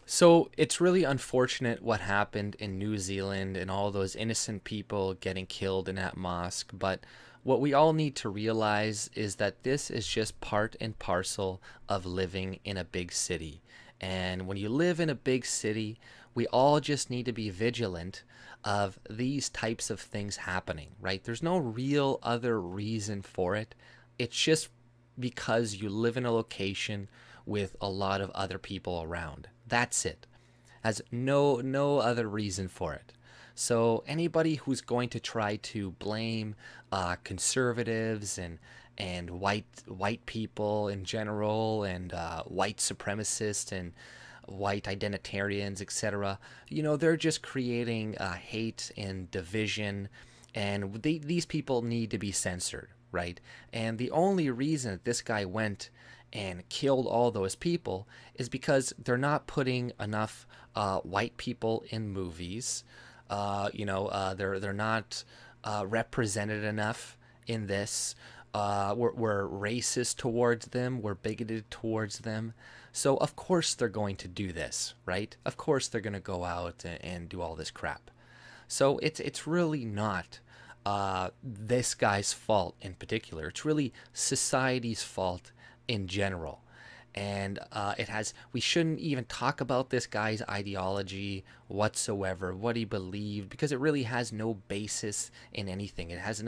So it's really unfortunate what happened in New Zealand and all those innocent people getting killed in that mosque. But what we all need to realize is that this is just part and parcel of living in a big city. And when you live in a big city, we all just need to be vigilant of these types of things happening, right? There's no real other reason for it. It's just because you live in a location with a lot of other people around. That's it. Has no other reason for it. So anybody who's going to try to blame conservatives and white people in general and white supremacists and white identitarians, etc. They're just creating hate and division, and these people need to be censored, right? And the only reason that this guy went and killed all those people is because they're not putting enough white people in movies. They're not represented enough in this. We're racist towards them. We're bigoted towards them. So of course they're going to do this, right? Of course they're going to go out and do all this crap. So it's really not this guy's fault in particular. It's really society's fault in general. And we shouldn't even talk about this guy's ideology whatsoever, what he believed, because it really has no basis in anything. It has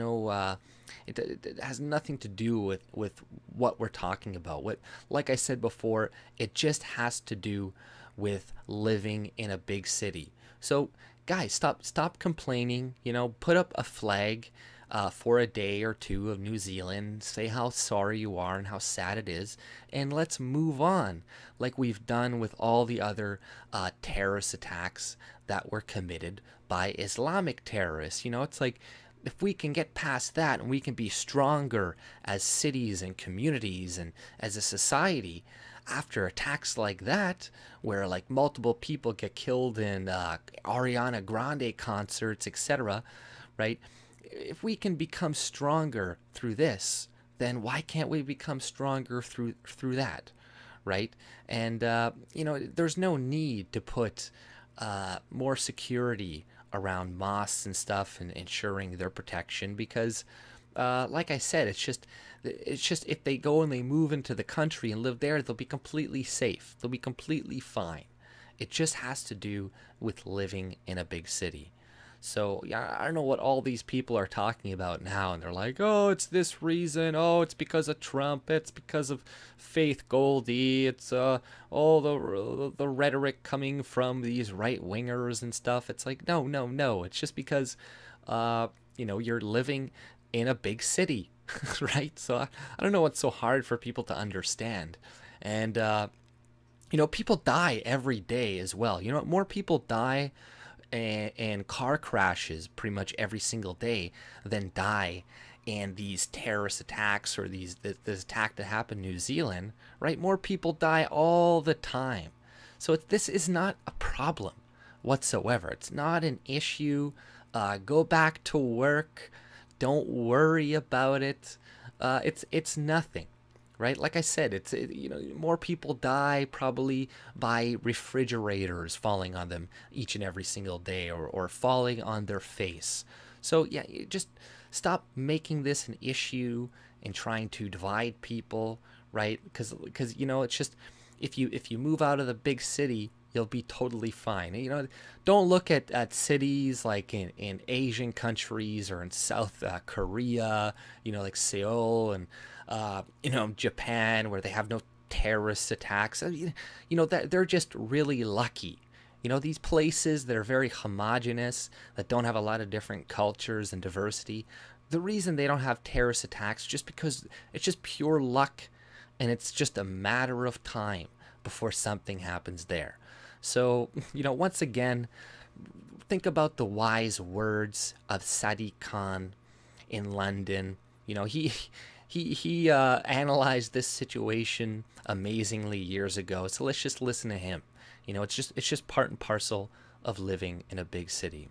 it has nothing to do with what we're talking about. Like I said before, it just has to do with living in a big city. So guys, stop complaining. Put up a flag for a day or two of New Zealand, say how sorry you are and how sad it is, and let's move on, like we've done with all the other terrorist attacks that were committed by Islamic terrorists. It's like, if we can get past that and we can be stronger as cities and communities and as a society after attacks like that, where like multiple people get killed in Ariana Grande concerts, etc., right? If we can become stronger through this, then why can't we become stronger through that, right? And there's no need to put more security around mosques and stuff and ensuring their protection, because like I said, it's just if they go and they move into the country and live there, they'll be completely safe. They'll be completely fine. It just has to do with living in a big city. So yeah, I don't know what all these people are talking about now, and they're like, oh, it's this reason, oh, it's because of Trump, it's because of Faith Goldie, it's all the rhetoric coming from these right wingers and stuff. It's like, no, it's just because you're living in a big city, right? So I don't know what's so hard for people to understand. And people die every day as well. More people die and car crashes pretty much every single day than die in these terrorist attacks or this attack that happened in New Zealand, right? More people die all the time. So this is not a problem whatsoever. It's not an issue. Go back to work. Don't worry about it. It's nothing, right? Like I said, more people die probably by refrigerators falling on them each and every single day, or falling on their face. So yeah, you just stop making this an issue and trying to divide people, right? Because it's just, if you move out of the big city, you'll be totally fine. Don't look at cities like in Asian countries or in South Korea, like Seoul and Japan, where they have no terrorist attacks. That they're just really lucky. These places that are very homogenous, that don't have a lot of different cultures and diversity, the reason they don't have terrorist attacks just because it's just pure luck, and it's just a matter of time before something happens there. So, once again, think about the wise words of Sadiq Khan in London. He analyzed this situation amazingly years ago. So let's just listen to him. It's just part and parcel of living in a big city.